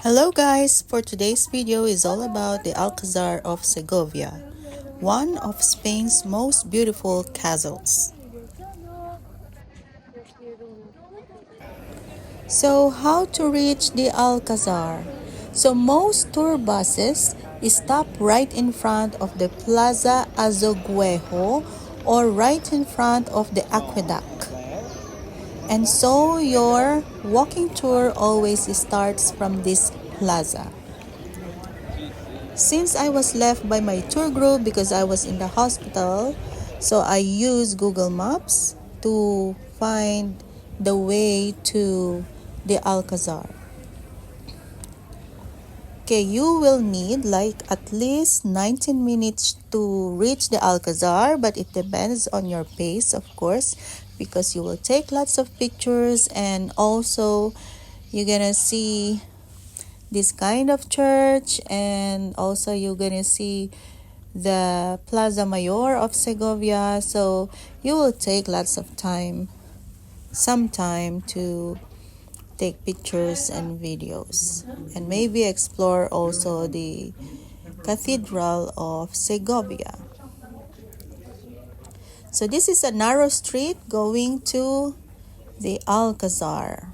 Hello guys, for today's video is all about the Alcázar of Segovia, one of Spain's most beautiful castles. So how to reach the Alcázar? So most tour buses stop right in front of the Plaza Azoguejo or right in front of the aqueduct. And so your walking tour always starts from this plaza. Since I was left by my tour group because I was in the hospital, so I used Google Maps to find the way to the Alcazar. Okay, you will need like at least 19 minutes to reach the Alcazar, but it depends on your pace, of course, because you will take lots of pictures and also you're gonna see this kind of church, and also you're gonna see the Plaza Mayor of Segovia, so you will take lots of some time to take pictures and videos, and maybe explore also the Cathedral of Segovia. So this is a narrow street going to the Alcazar.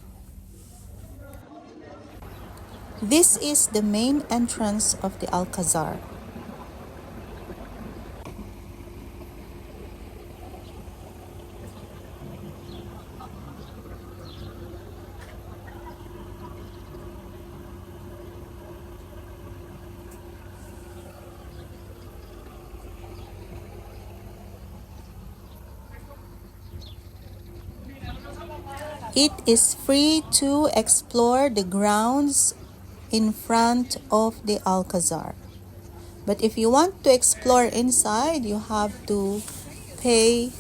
This is the main entrance of the Alcazar. It is free to explore the grounds in front of the Alcazar. But if you want to explore inside, you have to pay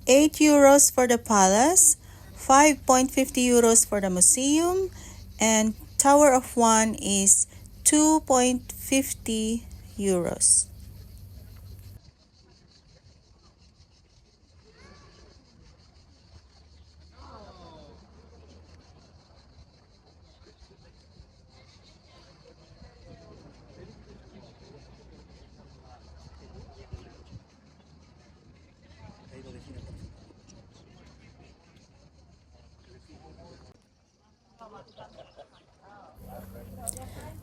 8 euros for the palace, 5.50 euros for the museum, and Tower of One is 2.50 euros.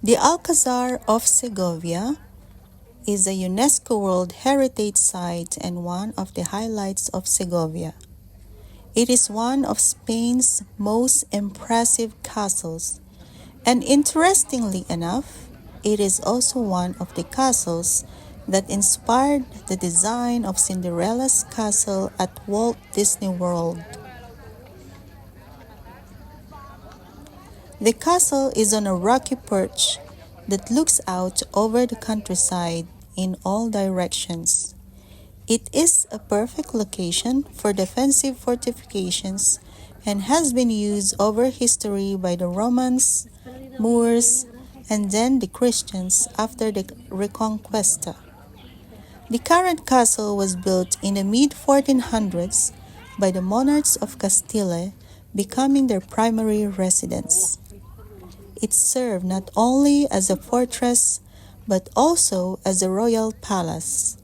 The Alcazar of Segovia is a UNESCO World Heritage Site and one of the highlights of Segovia. It is one of Spain's most impressive castles, and interestingly enough, it is also one of the castles that inspired the design of Cinderella's castle at Walt Disney World. The castle is on a rocky perch that looks out over the countryside in all directions. It is a perfect location for defensive fortifications and has been used over history by the Romans, Moors, and then the Christians after the Reconquista. The current castle was built in the mid-1400s by the monarchs of Castile, becoming their primary residence. It served not only as a fortress, but also as a royal palace.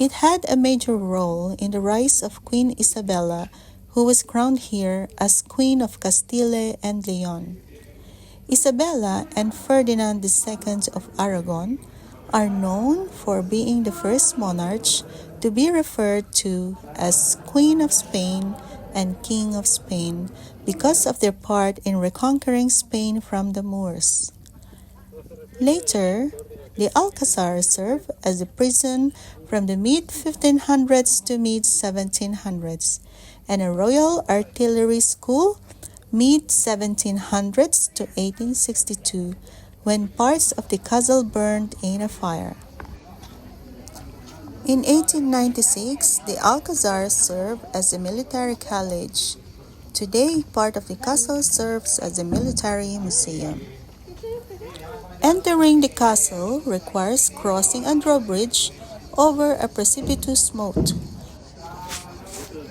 It had a major role in the rise of Queen Isabella, who was crowned here as Queen of Castile and León. Isabella and Ferdinand II of Aragon are known for being the first monarchs to be referred to as Queen of Spain and King of Spain because of their part in reconquering Spain from the Moors. Later, the Alcazar served as a prison from the mid-1500s to mid-1700s and a royal artillery school mid-1700s to 1862 when parts of the castle burned in a fire. In 1896, the Alcazar served as a military college. Today, part of the castle serves as a military museum. Entering the castle requires crossing a drawbridge over a precipitous moat.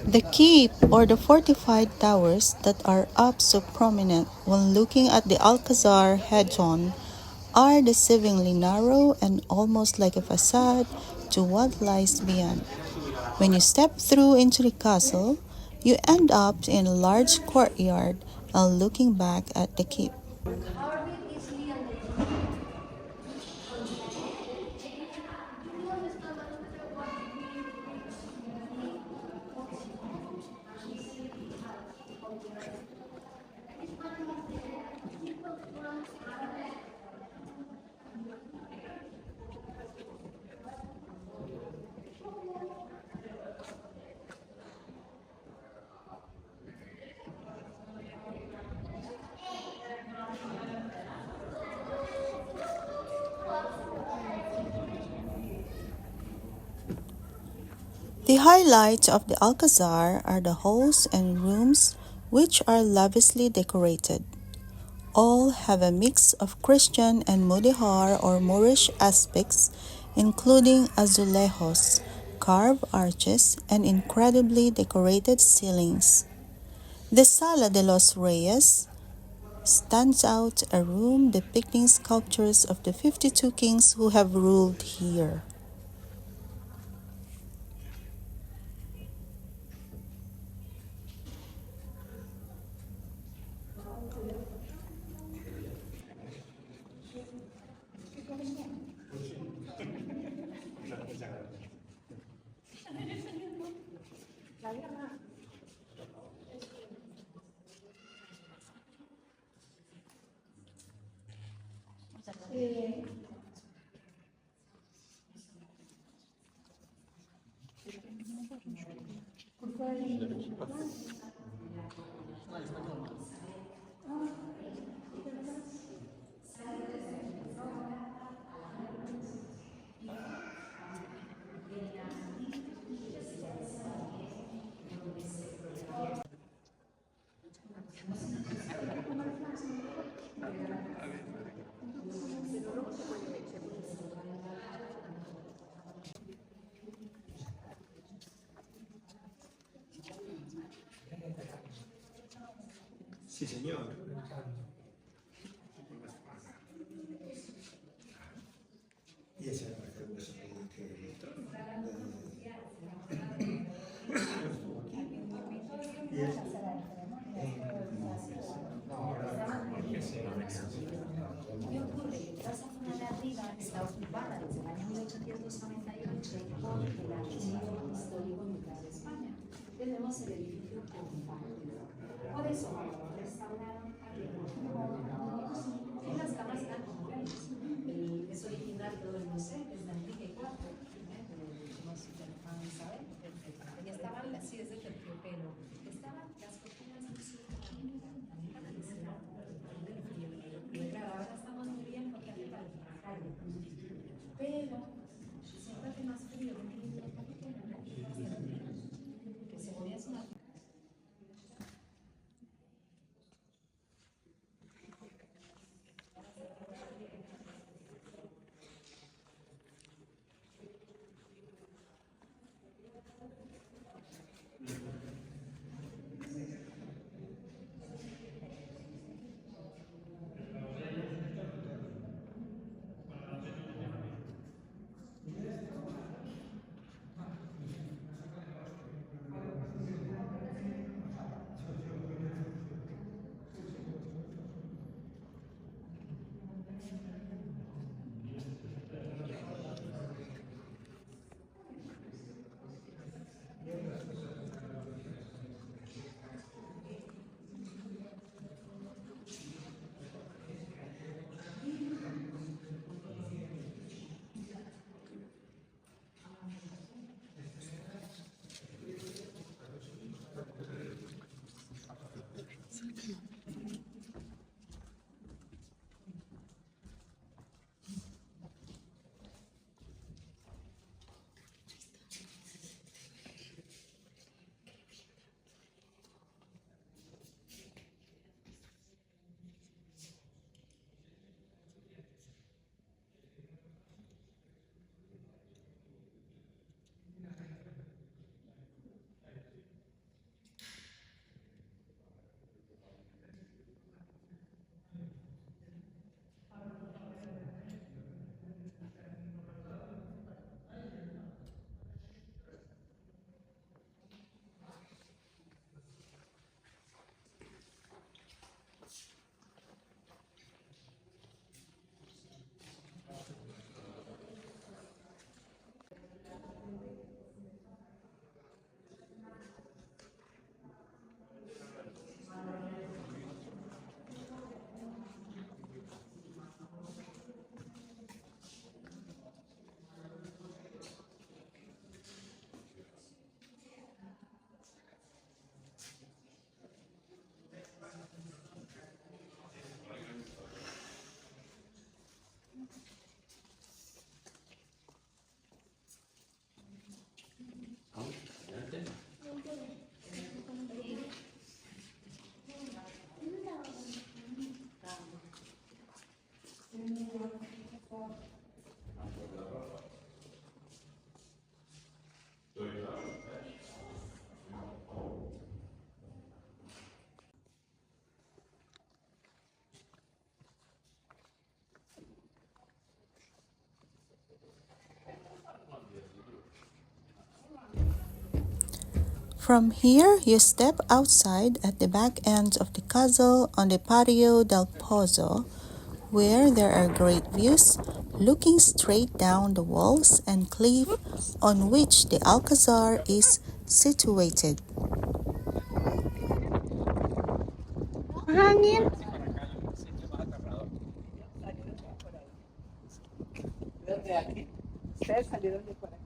The keep or the fortified towers that are up so prominent when looking at the Alcazar head-on are deceivingly narrow and almost like a facade to what lies beyond. When you step through into the castle, you end up in a large courtyard and looking back at the keep. The highlights of the Alcazar are the halls and rooms, which are lavishly decorated. All have a mix of Christian and Mudéjar or Moorish aspects, including azulejos, carved arches, and incredibly decorated ceilings. The Sala de los Reyes stands out, a room depicting sculptures of the 52 kings who have ruled here. Sí, señor. Y ese era el hueso que estuvo aquí. Y este. ¿Qué ocurre? Que toda esa zona de arriba está ocupada desde el año 1898 por el Archivo Histórico Militar de España. Tenemos el edificio compartido. Por eso, cuando lo restauraron, y las camas eran como grandes. Es original todo el museo, es de Enrique IV, no sé si van a saber, ya estaban las sillas de terciopelo, estaban las cortinas de su pero claro, ahora estamos muy bien porque hace calor, pero siempre hace más frío, que Segovia es una. From here, you step outside at the back end of the castle on the Patio del where there are great views looking straight down the walls and cliff on which the Alcazar is situated. Hangin. Ustedes salieron de por acá.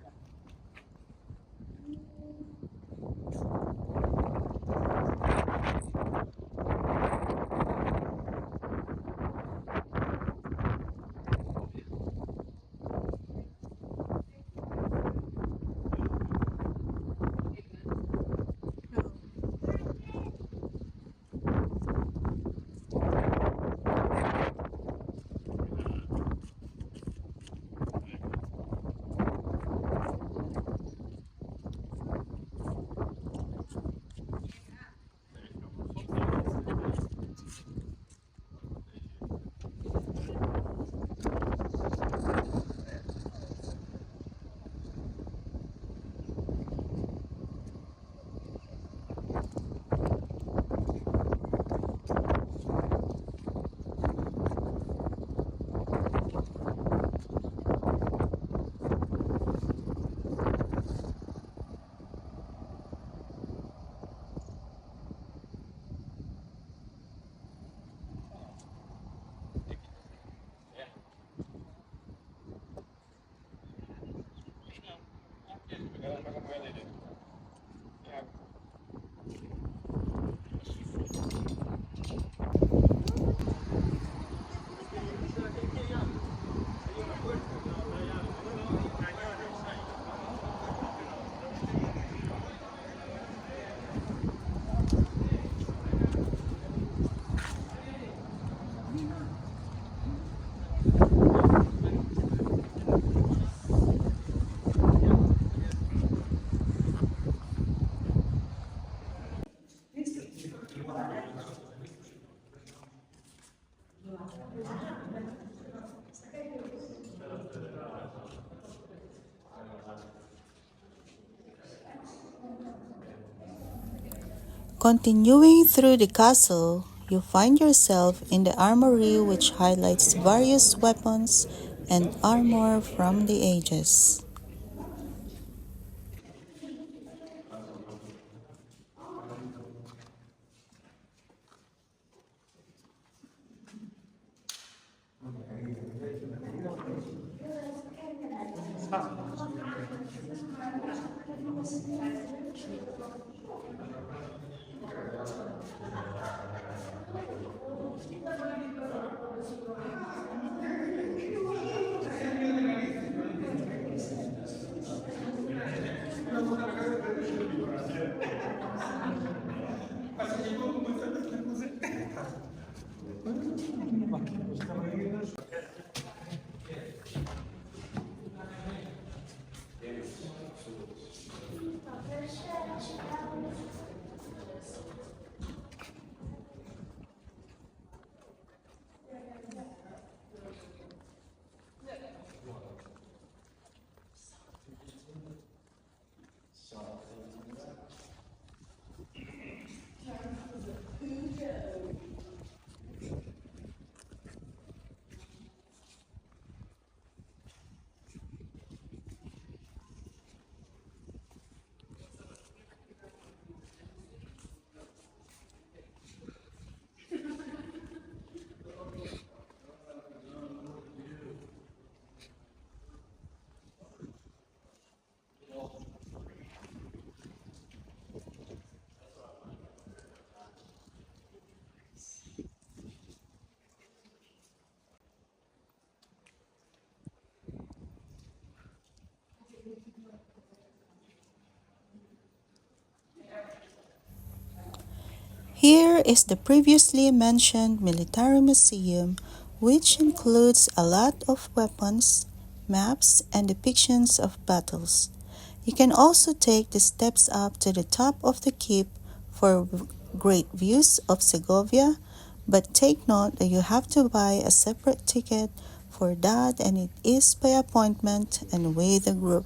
Continuing through the castle, you find yourself in the armory, which highlights various weapons and armor from the ages. Here is the previously mentioned military museum, which includes a lot of weapons, maps, and depictions of battles. You can also take the steps up to the top of the keep for great views of Segovia, but take note that you have to buy a separate ticket for that, and it is by appointment and with a group.